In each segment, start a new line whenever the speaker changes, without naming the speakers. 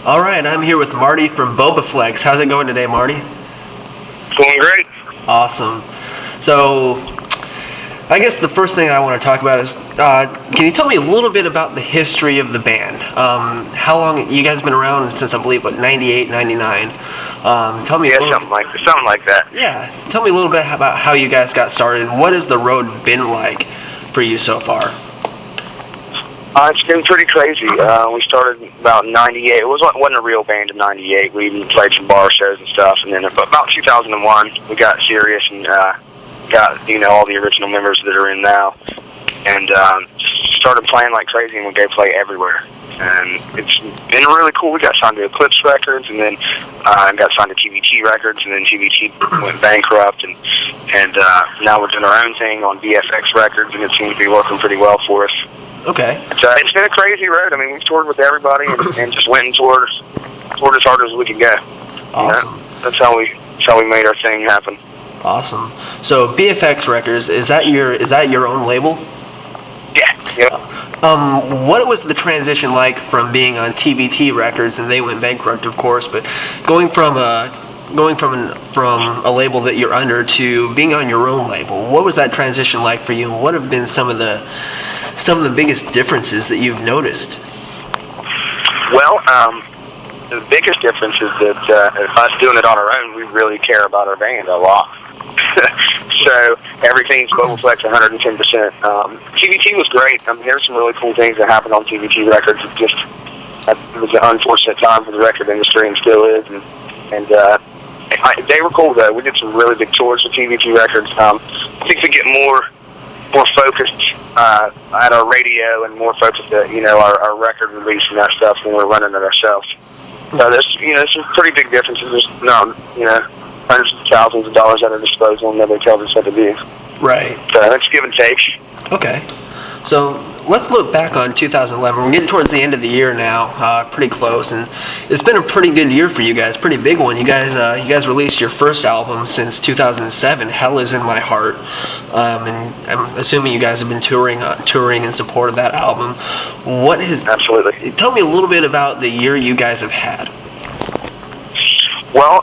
All right, I'm here with Marty from Bobaflex. How's it going today, Marty?
Going great.
Awesome. So, I guess the first thing I want to talk about is, can you tell me a little bit about the history of the band? How long, you guys have been around since, I believe, 98, 99. Tell me
something like that.
Yeah, tell me a little bit about how you guys got started and what has the road been like for you so far?
It's been pretty crazy. We started about 98. It wasn't a real band in 98. We even played some bar shows and stuff. And then about 2001, we got serious and got, all the original members that are in now. And started playing like crazy, and we go play everywhere. And it's been really cool. We got signed to Eclipse Records, and then got signed to TVT Records, and then TVT went bankrupt. And now we're doing our own thing on VFX Records, and it seems to be working pretty well for us.
Okay.
It's been a crazy road. I mean, we've toured with everybody and just went and toured as hard as we could go.
Awesome.
That's how we made our thing happen.
Awesome. So VFX Records, is that your own label?
Yeah. Yep.
What was the transition like from being on TVT Records, and they went bankrupt, of course, but going from a label that you're under to being on your own label, what was that transition like for you, and what have been some of the biggest differences that you've noticed?
Well, the biggest difference is that us doing it on our own, we really care about our band a lot. So everything's Bobaflex 110%. TVT was great. I mean, there's some really cool things that happened on TVT Records. It was an unfortunate time for the record industry, and still is. And they were cool though. We did some really big tours with TVT Records. I think we get more focused at our radio and more focused at our record release and that stuff when we're running it ourselves. So there's some pretty big differences. There's hundreds of thousands of dollars at our disposal, and nobody tells us what to do.
Right.
So that's give and take.
Okay. So let's look back on 2011. We're getting towards the end of the year now, pretty close, and it's been a pretty good year for you guys, pretty big one. You guys released your first album since 2007, Hell Is In My Heart, and I'm assuming you guys have been touring in support of that album.
Absolutely.
Tell me a little bit about the year you guys have had.
Well,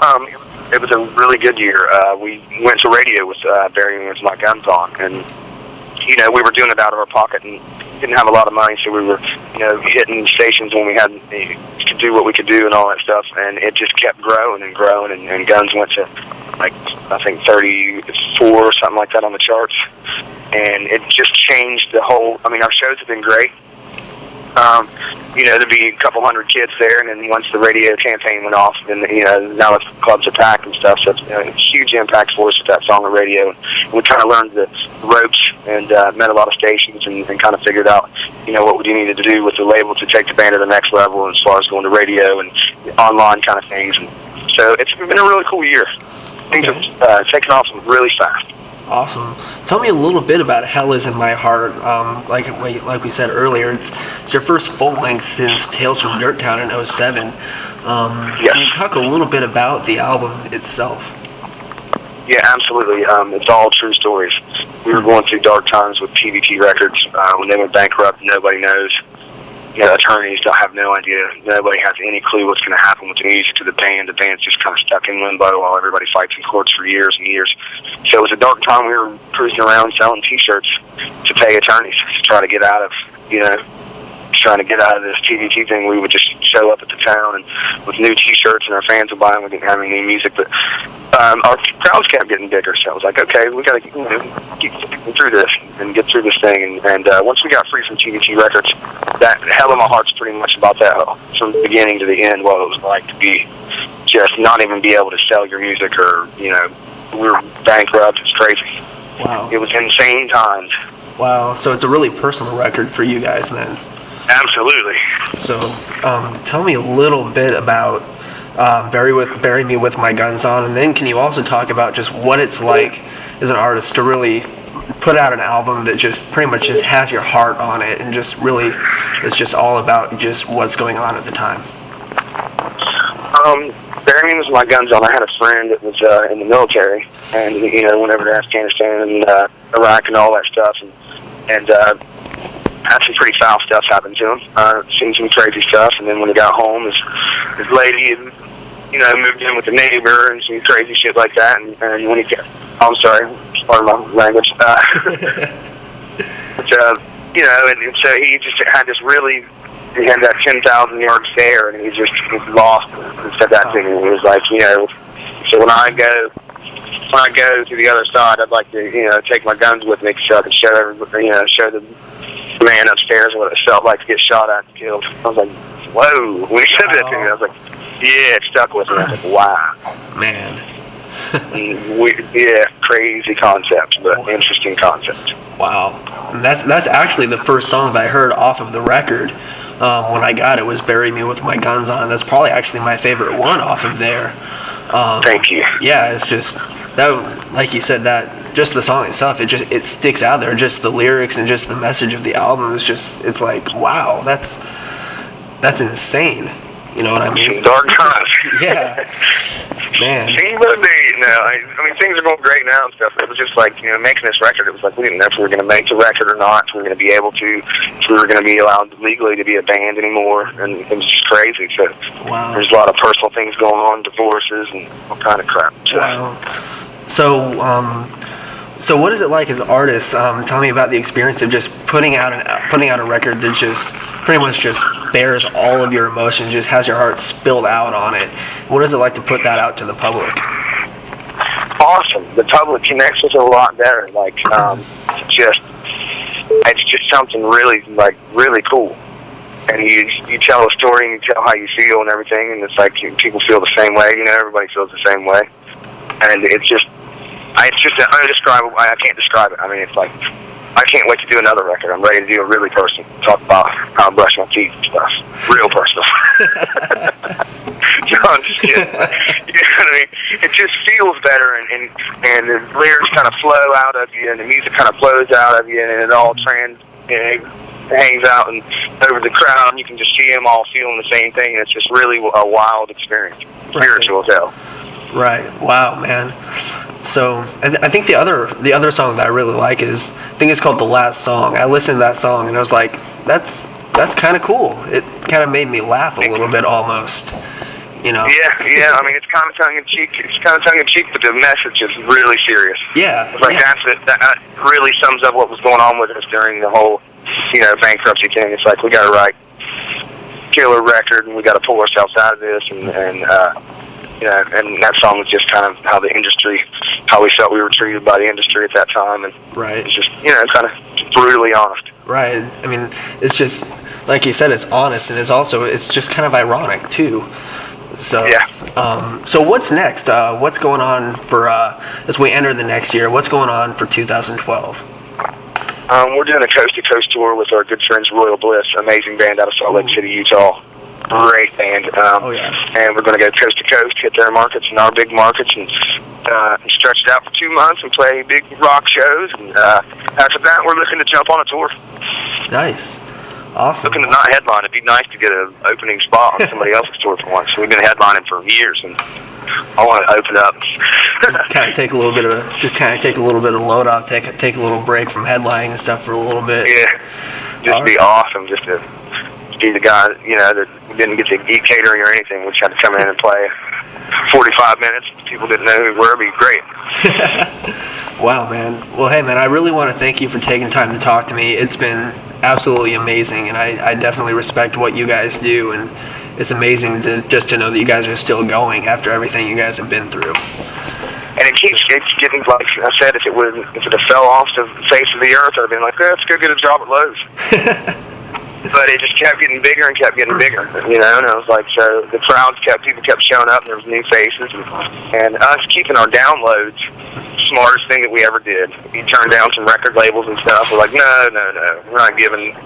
it was a really good year. We went to radio with Bury Me With My Guns On, and we were doing it out of our pocket and didn't have a lot of money, so we were, hitting stations when we had could do what we could do and all that stuff, and it just kept growing and growing, and Guns went to, I think 34 or something like that on the charts, and it just changed the whole. I mean, our shows have been great. There'd be a couple hundred kids there, and then once the radio campaign went off, then now the clubs are packed and stuff. So it's a huge impact for us with that song on radio. And we kind of learned the ropes and met a lot of stations and kind of figured out, what we needed to do with the label to take the band to the next level as far as going to radio and online kind of things. And so it's been a really cool year. Things have taken off really fast.
Awesome. Tell me a little bit about Hell Is In My Heart. Like we said earlier, it's your first full length since Tales from Dirttown in 2007.
Yes.
Can you talk a little bit about the album itself?
Yeah, absolutely. It's all true stories. We were going through dark times with TVT Records when they went bankrupt. Nobody knows. Attorneys don't have no idea. Nobody has any clue what's going to happen with the music to the band. The band's just kind of stuck in limbo while everybody fights in courts for years and years. So it was a dark time. We were cruising around selling T-shirts to pay attorneys to try to get out of, this TVT thing. We would just show up at the town and with new T-shirts, and our fans would buy them. We didn't have any new music, but our crowds kept getting bigger. So I was like, okay, we got to keep through this and get through this thing. And once we got free from TVT Records, that Hell in My Heart's pretty much about that from the beginning to the end. What it was like to be just not even be able to sell your music, or we were bankrupt. It's crazy.
Wow.
It was insane times.
Wow. So it's a really personal record for you guys then.
Absolutely.
So, tell me a little bit about Bury Me With My Guns On, and then can you also talk about just what it's like as an artist to really put out an album that just pretty much just has your heart on it, and just really it's just all about just what's going on at the time?
Bury Me With My Guns On, I had a friend that was in the military, and went over to Afghanistan and Iraq and all that stuff, and had some pretty foul stuff happen to him. Seen some crazy stuff, and then when he got home, his lady had, moved in with the neighbor and some crazy shit like that. And when he got, I'm sorry, pardon my language. But, and so he just had this really, he had that 10,000-yard stare, and he lost and said that to me. He was like, so when I go to the other side, I'd like to, take my guns with me so I can show everybody, show the man upstairs what it felt like to get shot at and killed. I was like, whoa. When he said that to me, I was like, yeah, it stuck with me. I was like, wow.
Man.
Crazy concept, but interesting concept.
Wow. And that's actually the first song that I heard off of the record. When I got it was "Bury Me with My Guns On." That's probably actually my favorite one off of there.
Thank you.
Yeah, it's just that, like you said, that just the song itself, it sticks out there. Just the lyrics and just the message of the album is it's like, wow, that's insane. You know what I mean?
Dark times.
Yeah. Man.
I mean, things are going great now and stuff. It was just like, making this record, it was like we didn't know if we were going to make the record or not, if we were going to be able to, if we were going to be allowed legally to be a band anymore, and it was just crazy. So
wow.
There's a lot of personal things going on, divorces and all kind of crap. So.
Wow. So what is it like as artists? Tell me about the experience of just putting out a record that just pretty much just bears all of your emotions, just has your heart spilled out on it. What is it like to put that out to the public?
Awesome. The public connects with it a lot better. Like, it's just something really cool. And you tell a story and you tell how you feel and everything, and it's like people feel the same way. Everybody feels the same way, and it's just indescribable. I can't describe it. I mean, it's like, I can't wait to do another record. I'm ready to do a really personal, talk about how I brush my teeth and stuff. Real personal. No, I'm just kidding. You know what I mean? It just feels better, and the lyrics kind of flow out of you, and the music kind of flows out of you, and it all hangs out and over the crowd, and you can just see them all feeling the same thing, and it's just really a wild experience. Spiritual as hell.
Right. Wow, man. So I think the other song that I really like is, I think it's called "The Last Song." I listened to that song and I was like, that's kind of cool. It kind of made me laugh a little bit almost.
Yeah. I mean, it's kind of tongue in cheek. But the message is really serious.
Yeah.
It's like that really sums up what was going on with us during the whole, bankruptcy thing. It's like we got to write killer record and we got to pull ourselves out of this and that song was just kind of how we felt we were treated by the industry at that time, and
right.
It's just kind of brutally honest.
Right. I mean, it's just like you said, it's honest, and it's just kind of ironic too. So
yeah.
So what's next? What's going on for as we enter the next year? What's going on for 2012?
We're doing a coast-to-coast tour with our good friends Royal Bliss, amazing band out of Salt Lake City, Utah. Great band. And we're going to go coast to coast, hit their markets and our big markets, and stretch it out for 2 months and play big rock shows. And after that, we're looking to jump on a tour.
Nice. Awesome.
Looking to not headline. It'd be nice to get an opening spot on somebody else's tour for once. We've been headlining for years, and I want to open up.
Just kind of take a little bit of load off, take a little break from headlining and stuff for a little bit.
Yeah. Just be awesome. Just to be the guy, that didn't get to eat catering or anything. We just had to come in and play 45 minutes. People didn't know who we were. It'd be great.
Wow, man. Well, hey, man, I really want to thank you for taking time to talk to me. It's been absolutely amazing, and I definitely respect what you guys do, and it's amazing to know that you guys are still going after everything you guys have been through.
And it's getting, like I said, if it had fell off the face of the earth, I'd have been like, let's go get a job at Lowe's. But it just kept getting bigger and kept getting bigger, and I was like, so the people kept showing up, and there was new faces, and us keeping our downloads, smartest thing that we ever did. We turned down some record labels and stuff. We're like, no, we're not giving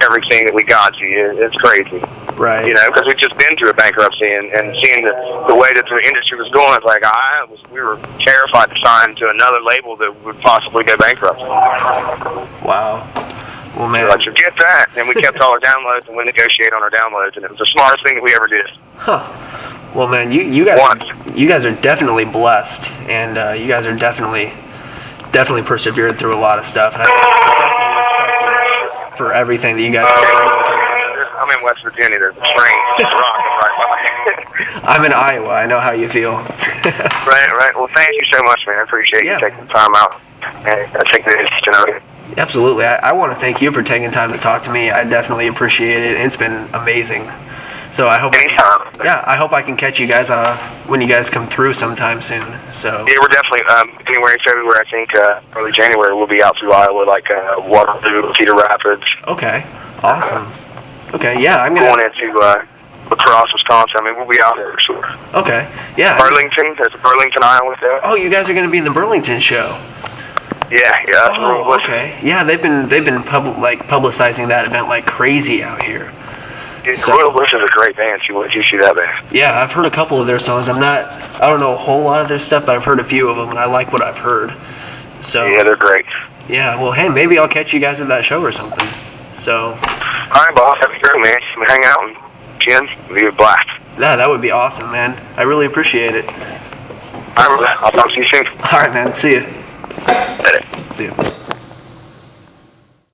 everything that we got to you. It's crazy.
Right.
Because we've just been through a bankruptcy, and seeing the way that the industry was going, it's like, we were terrified to sign to another label that would possibly go bankrupt.
Wow. Well, man.
We're like, forget that. And we kept all our downloads, and we negotiate on our downloads, and it was the smartest thing that we ever did.
Huh. Well, man, you guys are definitely blessed, and you guys are definitely persevered through a lot of stuff, and I definitely respect you guys. for everything that you guys.
I'm in West Virginia. There's a train rocking right by.
I'm in Iowa. I know how you feel.
Right. Well, thank you so much, man. I appreciate you taking the time out and taking the interest in it.
Absolutely. I want to thank you for taking time to talk to me. I definitely appreciate it. It's been amazing. So I hope.
Anytime.
I hope I can catch you guys when you guys come through sometime soon. So.
Yeah, we're definitely January, February. I think early January we'll be out through Iowa, like Waterloo, Cedar Rapids.
Okay. Awesome. Okay. Yeah, I'm
going into La Crosse, Wisconsin. I mean, we'll be out there for sure.
Okay. Yeah.
Burlington. There's a Burlington, Iowa. There.
Oh, you guys are going to be in the Burlington show.
Yeah.
Oh, okay. Yeah, they've been publicizing that event like crazy out here.
Royal Bush is a great band. You see that band?
Yeah, I've heard a couple of their songs. I don't know a whole lot of their stuff, but I've heard a few of them, and I like what I've heard. So.
Yeah, they're great.
Yeah. Well, hey, maybe I'll catch you guys at that show or something. So.
All right, boss. That'd be great, man. Hang out and gin. It'd be a blast.
Yeah, that would be awesome, man. I really appreciate it.
All right, I'll talk to you soon.
All right, man. See you.
Later.
See you.